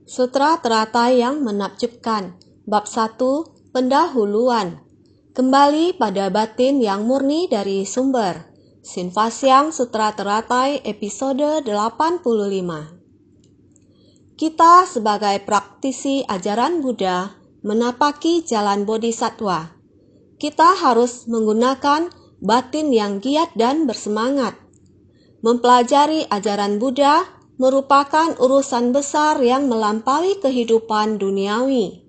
Sutra Teratai yang Menakjubkan, Bab 1, Pendahuluan. Kembali pada batin yang murni dari sumber. Sinfasyang Sutra Teratai episode 85. Kita sebagai praktisi ajaran Buddha menapaki jalan bodhisattva. Kita harus menggunakan batin yang giat dan bersemangat. Mempelajari ajaran Buddha merupakan urusan besar yang melampaui kehidupan duniawi.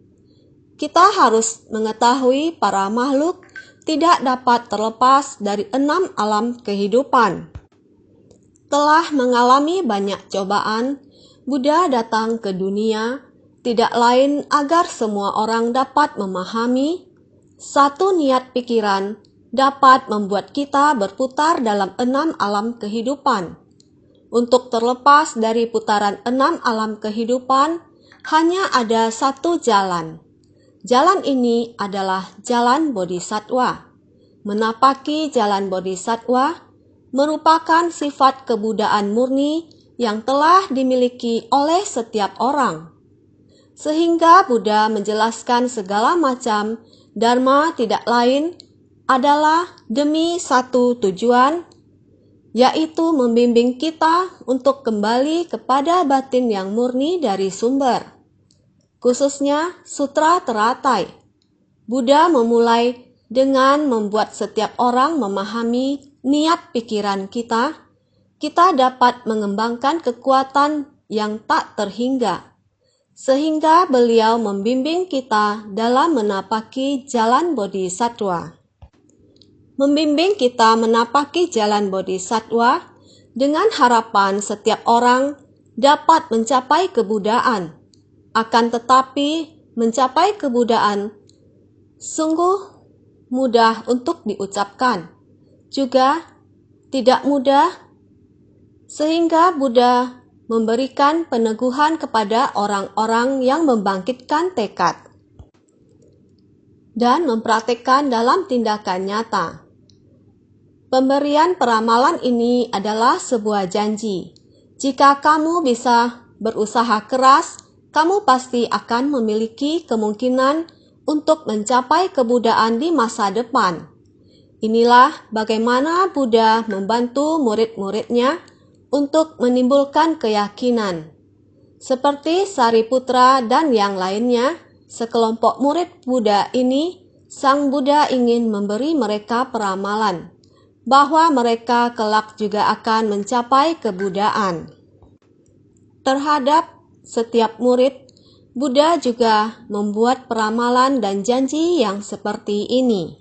Kita harus mengetahui para makhluk tidak dapat terlepas dari 6 alam kehidupan. Telah mengalami banyak cobaan, Buddha datang ke dunia tidak lain agar semua orang dapat memahami satu niat pikiran dapat membuat kita berputar dalam 6 alam kehidupan. Untuk terlepas dari putaran 6 alam kehidupan, hanya ada satu jalan. Jalan ini adalah jalan bodhisattva. Menapaki jalan bodhisattva merupakan sifat kebudaan murni yang telah dimiliki oleh setiap orang. Sehingga Buddha menjelaskan segala macam dharma tidak lain adalah demi satu tujuan, yaitu membimbing kita untuk kembali kepada batin yang murni dari sumber. Khususnya Sutra Teratai. Buddha memulai dengan membuat setiap orang memahami niat pikiran kita. Kita dapat mengembangkan kekuatan yang tak terhingga. Sehingga beliau membimbing kita dalam menapaki jalan bodhisattva. Membimbing kita menapaki jalan bodhisattva dengan harapan setiap orang dapat mencapai kebudaan. Akan tetapi, mencapai kebudaan sungguh mudah untuk diucapkan, juga tidak mudah, sehingga Buddha memberikan peneguhan kepada orang-orang yang membangkitkan tekad dan mempraktikkan dalam tindakan nyata. Pemberian peramalan ini adalah sebuah janji. Jika kamu bisa berusaha keras, kamu pasti akan memiliki kemungkinan untuk mencapai kebudaan di masa depan. Inilah bagaimana Buddha membantu murid-muridnya untuk menimbulkan keyakinan. Seperti Sariputra dan yang lainnya, sekelompok murid Buddha ini, Sang Buddha ingin memberi mereka peramalan bahwa mereka kelak juga akan mencapai kebudaan. Terhadap setiap murid, Buddha juga membuat peramalan dan janji yang seperti ini.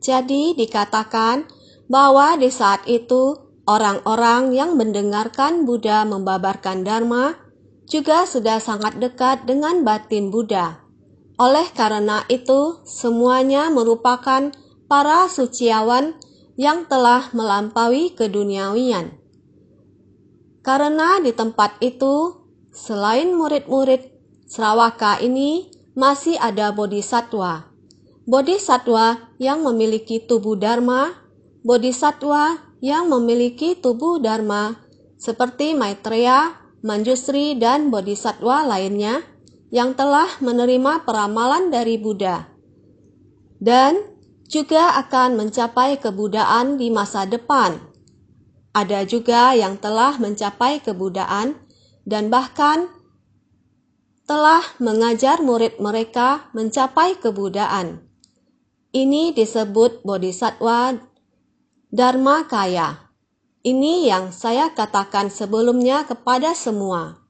Jadi dikatakan bahwa di saat itu, orang-orang yang mendengarkan Buddha membabarkan Dharma juga sudah sangat dekat dengan batin Buddha. Oleh karena itu, semuanya merupakan para suciawan yang telah melampaui keduniawian. Karena di tempat itu, selain murid-murid Sravaka ini, masih ada bodhisattva. Bodhisattva yang memiliki tubuh dharma, bodhisattva yang memiliki tubuh dharma, seperti Maitreya, Manjusri, dan bodhisattva lainnya yang telah menerima peramalan dari Buddha. Dan juga akan mencapai kebudaan di masa depan. Ada juga yang telah mencapai kebudaan dan bahkan telah mengajar murid mereka mencapai kebudaan. Ini disebut bodhisattva dharmakaya. Ini yang saya katakan sebelumnya kepada semua,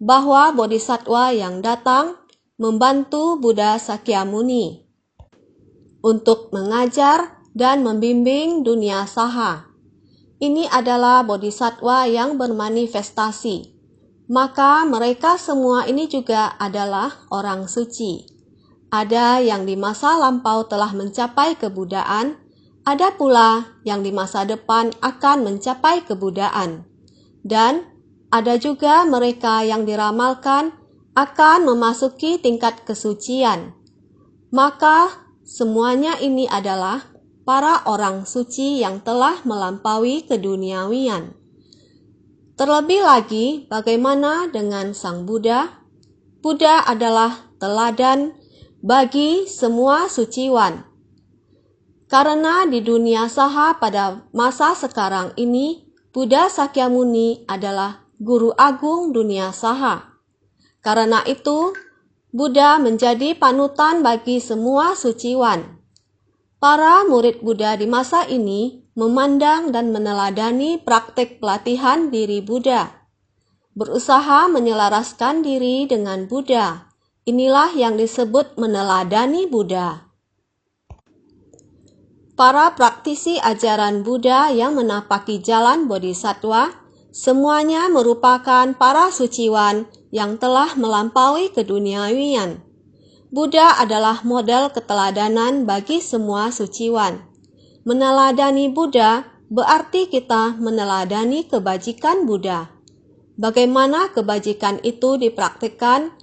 bahwa bodhisattva yang datang membantu Buddha Sakyamuni untuk mengajar dan membimbing dunia saha. Ini adalah bodhisattva yang bermanifestasi. Maka mereka semua ini juga adalah orang suci. Ada yang di masa lampau telah mencapai kebudaan, ada pula yang di masa depan akan mencapai kebudaan. Dan ada juga mereka yang diramalkan akan memasuki tingkat kesucian. Maka semuanya ini adalah para orang suci yang telah melampaui keduniawian. Terlebih lagi, bagaimana dengan Sang Buddha? Buddha adalah teladan bagi semua suciwan. Karena di dunia saha pada masa sekarang ini, Buddha Sakyamuni adalah guru agung dunia saha. Karena itu, Buddha menjadi panutan bagi semua suciwan. Para murid Buddha di masa ini memandang dan meneladani praktik pelatihan diri Buddha. Berusaha menyelaraskan diri dengan Buddha. Inilah yang disebut meneladani Buddha. Para praktisi ajaran Buddha yang menapaki jalan Bodhisattva, semuanya merupakan para suciwan yang telah melampaui keduniawian. Buddha adalah model keteladanan bagi semua suciwan. Meneladani Buddha berarti kita meneladani kebajikan Buddha. Bagaimana kebajikan itu dipraktikkan?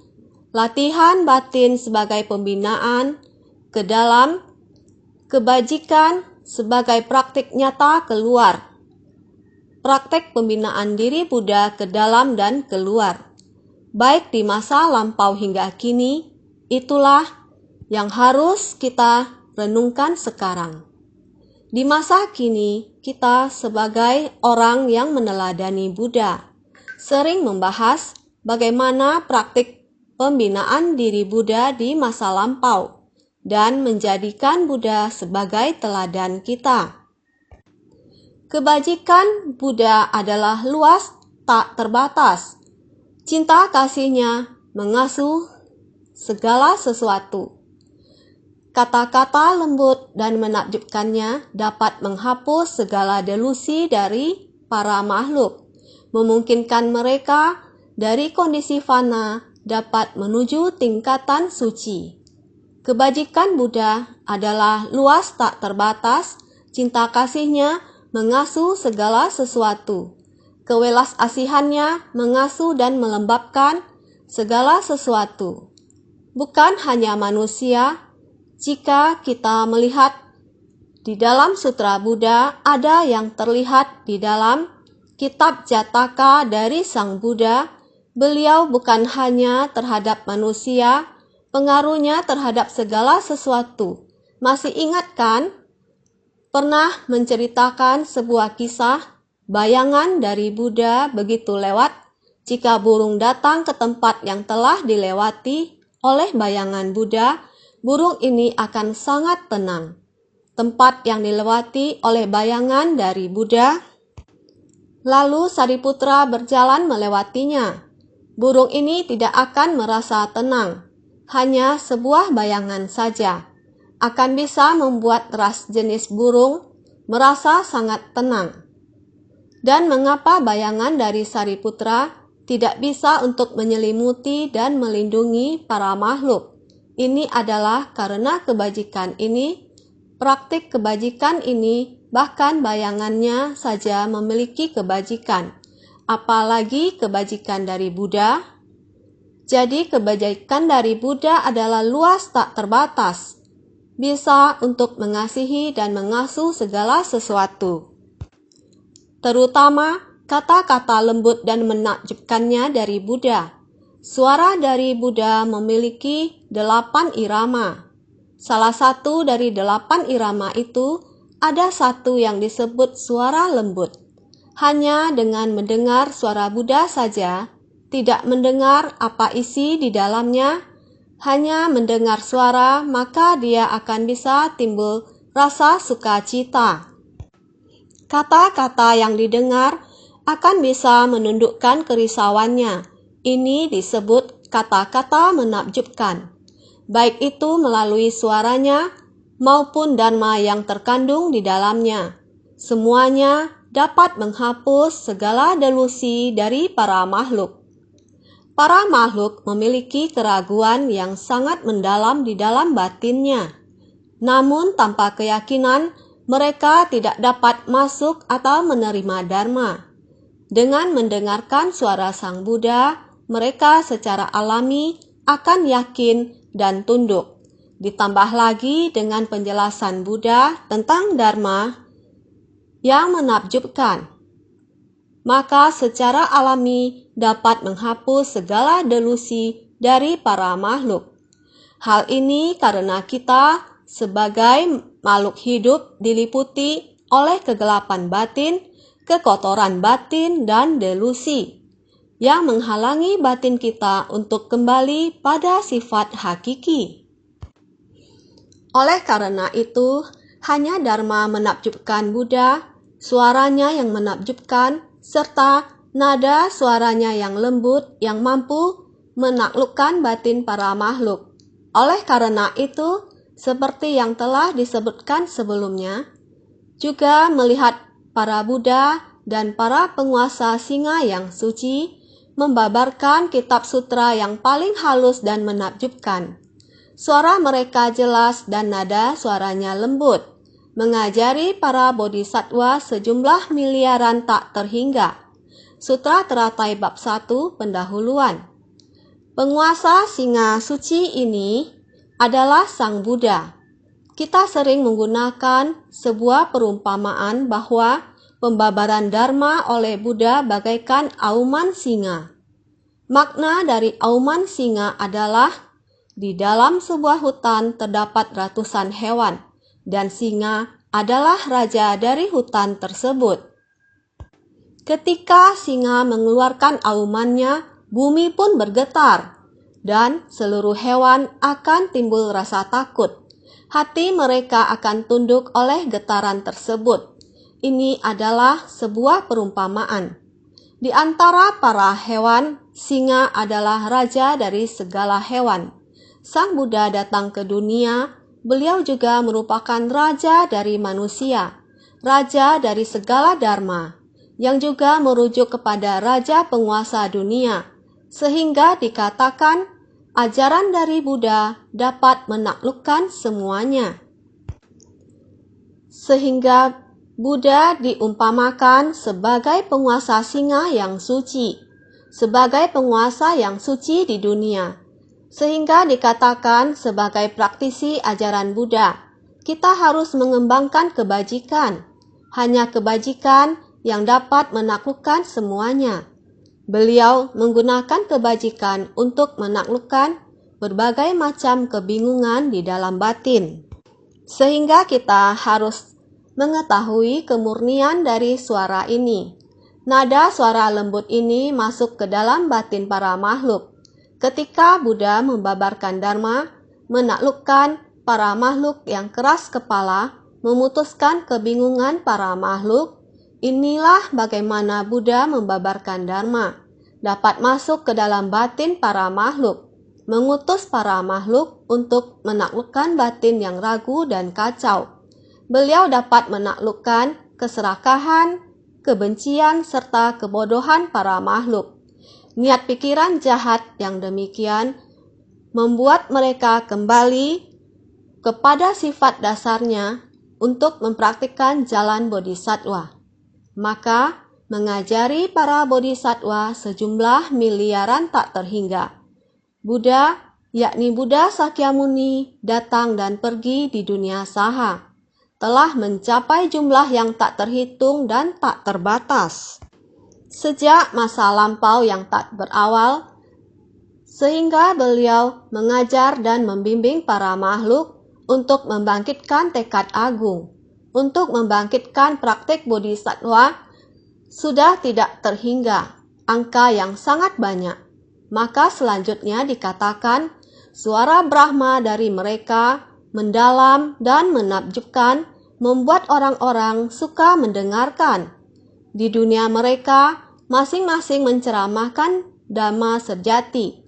Latihan batin sebagai pembinaan ke dalam, kebajikan sebagai praktik nyata keluar. Praktek pembinaan diri Buddha ke dalam dan keluar, baik di masa lampau hingga kini, itulah yang harus kita renungkan sekarang. Di masa kini, kita sebagai orang yang meneladani Buddha, sering membahas bagaimana praktik pembinaan diri Buddha di masa lampau dan menjadikan Buddha sebagai teladan kita. Kebajikan Buddha adalah luas tak terbatas. Cinta kasihnya mengasuh segala sesuatu. Kata-kata lembut dan menakjubkannya dapat menghapus segala delusi dari para makhluk, memungkinkan mereka dari kondisi fana dapat menuju tingkatan suci. Kebajikan Buddha adalah luas tak terbatas, cinta kasihnya mengasuh segala sesuatu. Kewelas asihannya mengasuh dan melembabkan segala sesuatu. Bukan hanya manusia, jika kita melihat di dalam Sutra Buddha ada yang terlihat di dalam kitab Jataka dari Sang Buddha, beliau bukan hanya terhadap manusia, pengaruhnya terhadap segala sesuatu. Masih ingat kan? Pernah menceritakan sebuah kisah, bayangan dari Buddha begitu lewat, jika burung datang ke tempat yang telah dilewati oleh bayangan Buddha, burung ini akan sangat tenang. Tempat yang dilewati oleh bayangan dari Buddha, lalu Sariputra berjalan melewatinya. Burung ini tidak akan merasa tenang, hanya sebuah bayangan saja. Akan bisa membuat ras jenis burung merasa sangat tenang. Dan mengapa bayangan dari Sariputra tidak bisa untuk menyelimuti dan melindungi para makhluk? Ini adalah karena kebajikan ini, praktik kebajikan ini, bahkan bayangannya saja memiliki kebajikan. Apalagi kebajikan dari Buddha. Jadi kebajikan dari Buddha adalah luas tak terbatas. Bisa untuk mengasihi dan mengasuh segala sesuatu. Terutama kata-kata lembut dan menakjubkannya dari Buddha. Suara dari Buddha memiliki 8 irama. Salah satu dari 8 irama itu ada satu yang disebut suara lembut. Hanya dengan mendengar suara Buddha saja, tidak mendengar apa isi di dalamnya, hanya mendengar suara, maka dia akan bisa timbul rasa sukacita. Kata-kata yang didengar akan bisa menundukkan kerisauannya. Ini disebut kata-kata menakjubkan. Baik itu melalui suaranya maupun dharma yang terkandung di dalamnya. Semuanya dapat menghapus segala delusi dari para makhluk. Para makhluk memiliki keraguan yang sangat mendalam di dalam batinnya. Namun tanpa keyakinan, mereka tidak dapat masuk atau menerima dharma. Dengan mendengarkan suara Sang Buddha, mereka secara alami akan yakin dan tunduk. Ditambah lagi dengan penjelasan Buddha tentang dharma yang menakjubkan, maka secara alami dapat menghapus segala delusi dari para makhluk. Hal ini karena kita sebagai makhluk hidup diliputi oleh kegelapan batin, kekotoran batin, dan delusi yang menghalangi batin kita untuk kembali pada sifat hakiki. Oleh karena itu, hanya Dharma menakjubkan Buddha, suaranya yang menakjubkan, serta nada suaranya yang lembut yang mampu menaklukkan batin para makhluk. Oleh karena itu, seperti yang telah disebutkan sebelumnya, juga melihat para Buddha dan para penguasa singa yang suci membabarkan kitab sutra yang paling halus dan menakjubkan. Suara mereka jelas dan nada suaranya lembut, mengajari para bodhisattva sejumlah miliaran tak terhingga. Sutra Teratai Bab 1 Pendahuluan. Penguasa singa suci ini adalah Sang Buddha. Kita sering menggunakan sebuah perumpamaan bahwa pembabaran Dharma oleh Buddha bagaikan auman singa. Makna dari auman singa adalah di dalam sebuah hutan terdapat ratusan hewan, dan singa adalah raja dari hutan tersebut. Ketika singa mengeluarkan aumannya, bumi pun bergetar, dan seluruh hewan akan timbul rasa takut. Hati mereka akan tunduk oleh getaran tersebut. Ini adalah sebuah perumpamaan. Di antara para hewan, singa adalah raja dari segala hewan. Sang Buddha datang ke dunia, beliau juga merupakan raja dari manusia, raja dari segala dharma, yang juga merujuk kepada raja penguasa dunia, sehingga dikatakan ajaran dari Buddha dapat menaklukkan semuanya. Sehingga Buddha diumpamakan sebagai penguasa singa yang suci, sebagai penguasa yang suci di dunia, sehingga dikatakan sebagai praktisi ajaran Buddha, kita harus mengembangkan kebajikan, hanya kebajikan yang dapat menaklukkan semuanya. Beliau menggunakan kebajikan untuk menaklukkan berbagai macam kebingungan di dalam batin, sehingga kita harus mengetahui kemurnian dari suara ini. Nada suara lembut ini masuk ke dalam batin para makhluk. Ketika Buddha membabarkan Dharma, menaklukkan para makhluk yang keras kepala, memutuskan kebingungan para makhluk, inilah bagaimana Buddha membabarkan Dharma, dapat masuk ke dalam batin para makhluk, mengutus para makhluk untuk menaklukkan batin yang ragu dan kacau. Beliau dapat menaklukkan keserakahan, kebencian, serta kebodohan para makhluk. Niat pikiran jahat yang demikian membuat mereka kembali kepada sifat dasarnya untuk mempraktikkan jalan bodhisattva. Maka mengajari para bodhisattva sejumlah miliaran tak terhingga. Buddha, yakni Buddha Sakyamuni, datang dan pergi di dunia saha, telah mencapai jumlah yang tak terhitung dan tak terbatas. Sejak masa lampau yang tak berawal, sehingga beliau mengajar dan membimbing para makhluk untuk membangkitkan tekad agung, untuk membangkitkan praktik bodhisattva sudah tidak terhingga, angka yang sangat banyak. Maka selanjutnya dikatakan, suara Brahma dari mereka mendalam dan menakjubkan, membuat orang-orang suka mendengarkan. Di dunia mereka, masing-masing menceramahkan Dhamma sejati.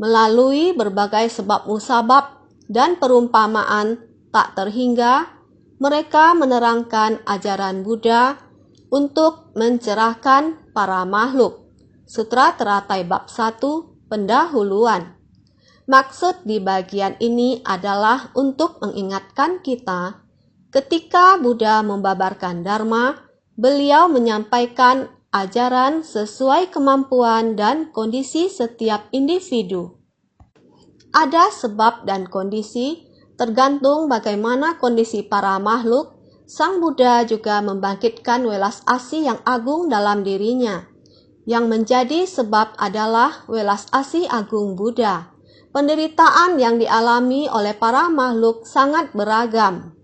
Melalui berbagai sebab musabab dan perumpamaan tak terhingga, mereka menerangkan ajaran Buddha untuk mencerahkan para makhluk. Sutra Teratai Bab 1 Pendahuluan. Maksud di bagian ini adalah untuk mengingatkan kita, ketika Buddha membabarkan Dharma, beliau menyampaikan ajaran sesuai kemampuan dan kondisi setiap individu. Ada sebab dan kondisi, tergantung bagaimana kondisi para makhluk. Sang Buddha juga membangkitkan welas asih yang agung dalam dirinya. Yang menjadi sebab adalah welas asih agung Buddha. Penderitaan yang dialami oleh para makhluk sangat beragam.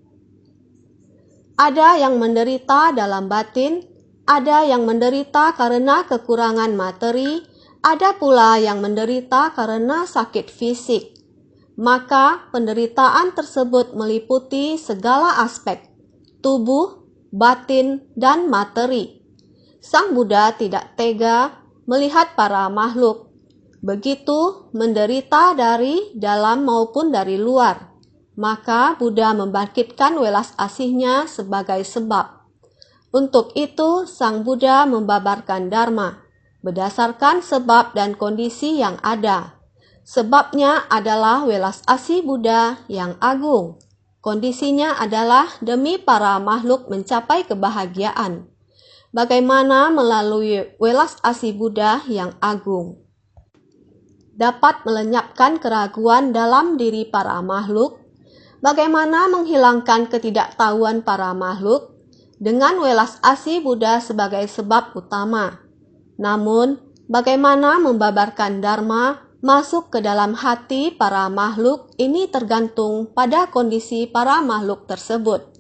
Ada yang menderita dalam batin, ada yang menderita karena kekurangan materi, ada pula yang menderita karena sakit fisik. Maka penderitaan tersebut meliputi segala aspek, tubuh, batin, dan materi. Sang Buddha tidak tega melihat para makhluk begitu menderita dari dalam maupun dari luar. Maka Buddha membangkitkan welas asihnya sebagai sebab. Untuk itu, Sang Buddha membabarkan Dharma berdasarkan sebab dan kondisi yang ada. Sebabnya adalah welas asih Buddha yang agung. Kondisinya adalah demi para makhluk mencapai kebahagiaan. Bagaimana melalui welas asih Buddha yang agung dapat melenyapkan keraguan dalam diri para makhluk? Bagaimana menghilangkan ketidaktahuan para makhluk? Dengan welas asih Buddha sebagai sebab utama. Namun, bagaimana membabarkan Dharma masuk ke dalam hati para makhluk ini tergantung pada kondisi para makhluk tersebut.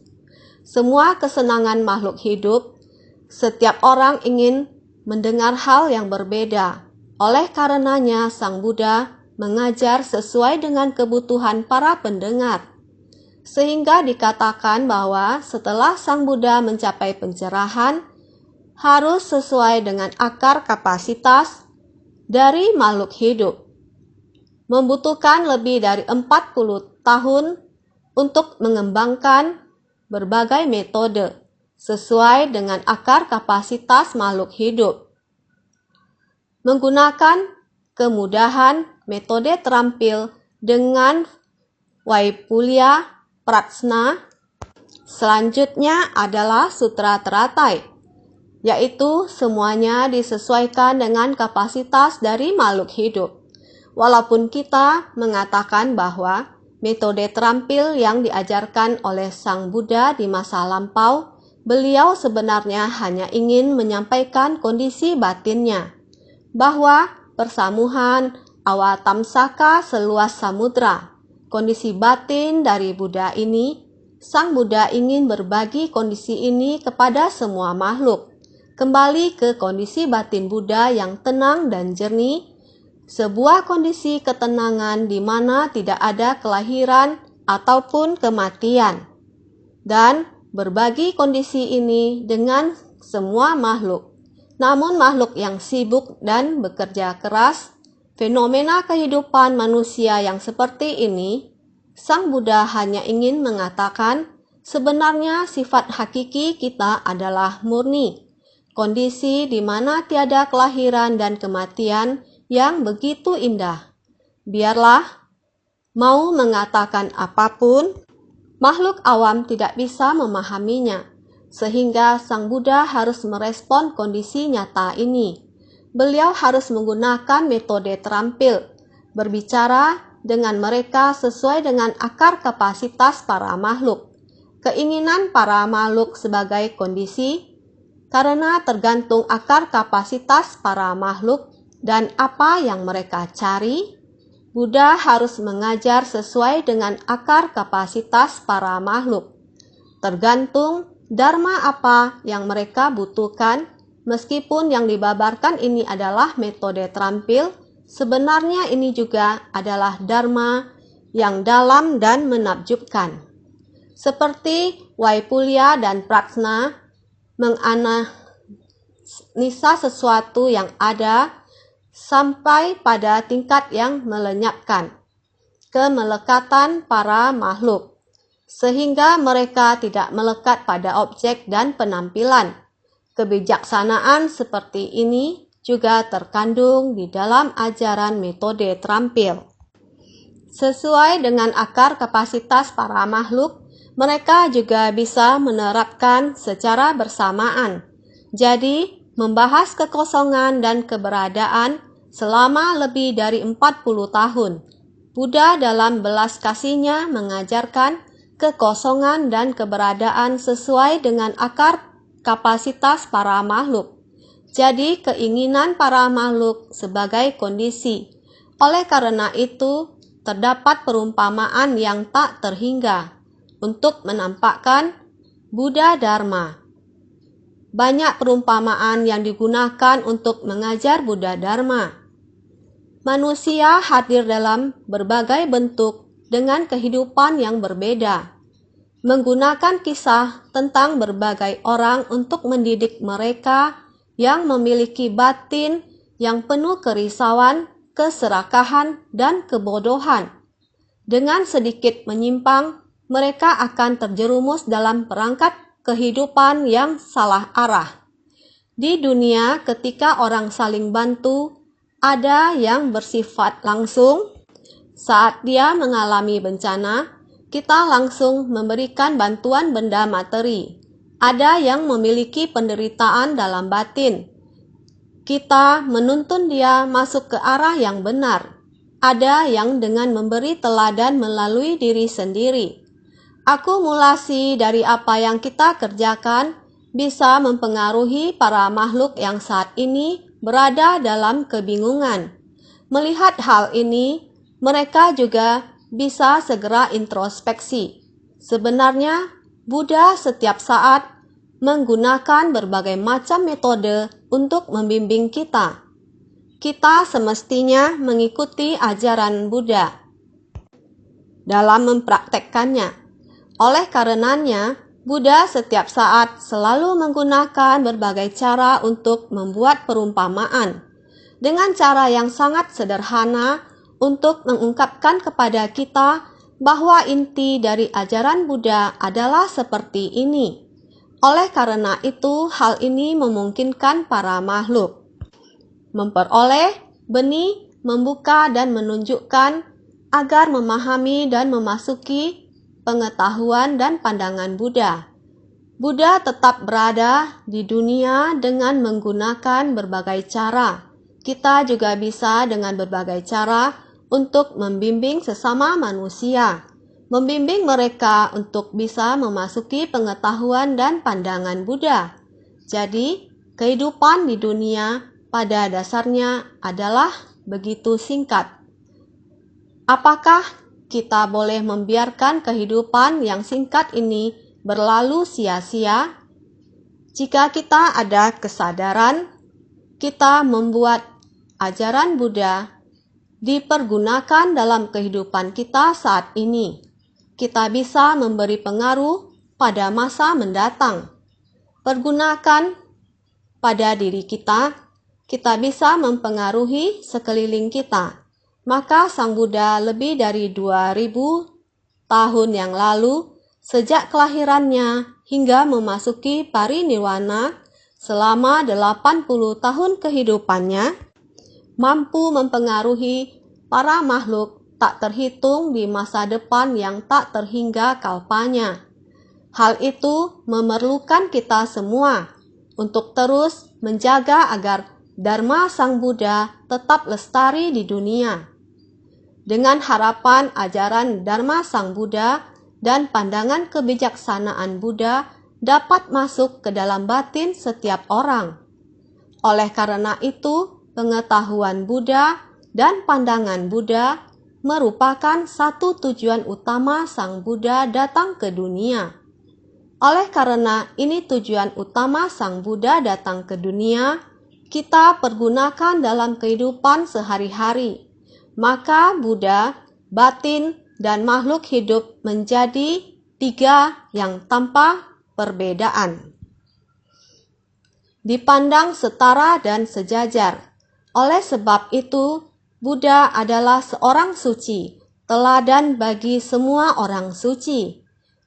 Semua kesenangan makhluk hidup, setiap orang ingin mendengar hal yang berbeda. Oleh karenanya, Sang Buddha mengajar sesuai dengan kebutuhan para pendengar. Sehingga dikatakan bahwa setelah Sang Buddha mencapai pencerahan, harus sesuai dengan akar kapasitas dari makhluk hidup. Membutuhkan lebih dari 40 tahun untuk mengembangkan berbagai metode sesuai dengan akar kapasitas makhluk hidup. Menggunakan kemudahan metode terampil dengan Vaipulya Prajna. Selanjutnya adalah Sutra Teratai, yaitu semuanya disesuaikan dengan kapasitas dari makhluk hidup. Walaupun kita mengatakan bahwa metode terampil yang diajarkan oleh Sang Buddha di masa lampau, beliau sebenarnya hanya ingin menyampaikan kondisi batinnya, bahwa persamuhan awatamsaka seluas samudra. Kondisi batin dari Buddha ini, Sang Buddha ingin berbagi kondisi ini kepada semua makhluk. Kembali ke kondisi batin Buddha yang tenang dan jernih, sebuah kondisi ketenangan di mana tidak ada kelahiran ataupun kematian. Dan berbagi kondisi ini dengan semua makhluk. Namun makhluk yang sibuk dan bekerja keras, fenomena kehidupan manusia yang seperti ini, Sang Buddha hanya ingin mengatakan sebenarnya sifat hakiki kita adalah murni, kondisi di mana tiada kelahiran dan kematian yang begitu indah. Biarlah mau mengatakan apapun, makhluk awam tidak bisa memahaminya. Sehingga Sang Buddha harus merespon kondisi nyata ini. Beliau harus menggunakan metode terampil, berbicara dengan mereka sesuai dengan akar kapasitas para makhluk. Keinginan para makhluk sebagai kondisi, karena tergantung akar kapasitas para makhluk dan apa yang mereka cari, Buddha harus mengajar sesuai dengan akar kapasitas para makhluk. Tergantung Dharma apa yang mereka butuhkan, meskipun yang dibabarkan ini adalah metode terampil, sebenarnya ini juga adalah Dharma yang dalam dan menakjubkan. Seperti Vaipulya dan Prajna menganalisa sesuatu yang ada sampai pada tingkat yang melenyapkan kemelekatan para makhluk, sehingga mereka tidak melekat pada objek dan penampilan. Kebijaksanaan seperti ini juga terkandung di dalam ajaran metode terampil. Sesuai dengan akar kapasitas para makhluk, mereka juga bisa menerapkan secara bersamaan. Jadi, membahas kekosongan dan keberadaan selama lebih dari 40 tahun. Buddha dalam belas kasihnya mengajarkan kekosongan dan keberadaan sesuai dengan akar kapasitas para makhluk. jadi keinginan para makhluk sebagai kondisi. Oleh karena itu, terdapat perumpamaan yang tak terhingga untuk menampakkan Buddha Dharma. Banyak perumpamaan yang digunakan untuk mengajar Buddha Dharma. Manusia hadir dalam berbagai bentuk dengan kehidupan yang berbeda, menggunakan kisah tentang berbagai orang untuk mendidik mereka yang memiliki batin yang penuh kerisauan, keserakahan, dan kebodohan. Dengan sedikit menyimpang, mereka akan terjerumus dalam perangkap kehidupan yang salah arah. Di dunia, ketika orang saling bantu, ada yang bersifat langsung. Saat dia mengalami bencana, kita langsung memberikan bantuan benda materi. Ada yang memiliki penderitaan dalam batin. Kita menuntun dia masuk ke arah yang benar. Ada yang dengan memberi teladan melalui diri sendiri. Akumulasi dari apa yang kita kerjakan bisa mempengaruhi para makhluk yang saat ini berada dalam kebingungan. Melihat hal ini, mereka juga bisa segera introspeksi. Sebenarnya, Buddha setiap saat menggunakan berbagai macam metode untuk membimbing kita. Kita semestinya mengikuti ajaran Buddha dalam mempraktekkannya. Oleh karenanya, Buddha setiap saat selalu menggunakan berbagai cara untuk membuat perumpamaan dengan cara yang sangat sederhana untuk mengungkapkan kepada kita bahwa inti dari ajaran Buddha adalah seperti ini. Oleh karena itu, hal ini memungkinkan para makhluk memperoleh benih, membuka dan menunjukkan agar memahami dan memasuki pengetahuan dan pandangan Buddha. Buddha tetap berada di dunia dengan menggunakan berbagai cara. Kita juga bisa dengan berbagai cara untuk membimbing sesama manusia, membimbing mereka untuk bisa memasuki pengetahuan dan pandangan Buddha. Jadi, kehidupan di dunia pada dasarnya adalah begitu singkat. Apakah kita boleh membiarkan kehidupan yang singkat ini berlalu sia-sia? Jika kita ada kesadaran, kita membuat ajaran Buddha dipergunakan dalam kehidupan kita saat ini. Kita bisa memberi pengaruh pada masa mendatang. Pergunakan pada diri kita bisa mempengaruhi sekeliling kita. Maka Sang Buddha lebih dari 2000 tahun yang lalu, sejak kelahirannya hingga memasuki parinirwana selama 80 tahun kehidupannya, mampu mempengaruhi para makhluk tak terhitung di masa depan yang tak terhingga kalpanya. Hal itu memerlukan kita semua untuk terus menjaga agar Dharma Sang Buddha tetap lestari di dunia. Dengan harapan ajaran Dharma Sang Buddha dan pandangan kebijaksanaan Buddha dapat masuk ke dalam batin setiap orang. Oleh karena itu, pengetahuan Buddha dan pandangan Buddha merupakan satu tujuan utama Sang Buddha datang ke dunia. Oleh karena ini tujuan utama Sang Buddha datang ke dunia, kita pergunakan dalam kehidupan sehari-hari. Maka Buddha, batin, dan makhluk hidup menjadi tiga yang tanpa perbedaan. Dipandang setara dan sejajar. Oleh sebab itu, Buddha adalah seorang suci, teladan bagi semua orang suci.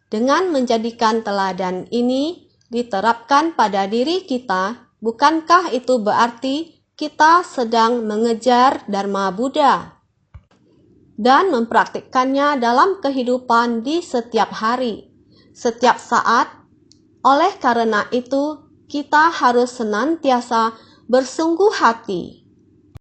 Dengan menjadikan teladan ini diterapkan pada diri kita, bukankah itu berarti kita sedang mengejar Dharma Buddha dan mempraktikkannya dalam kehidupan di setiap hari, setiap saat? Oleh karena itu, kita harus senantiasa bersungguh hati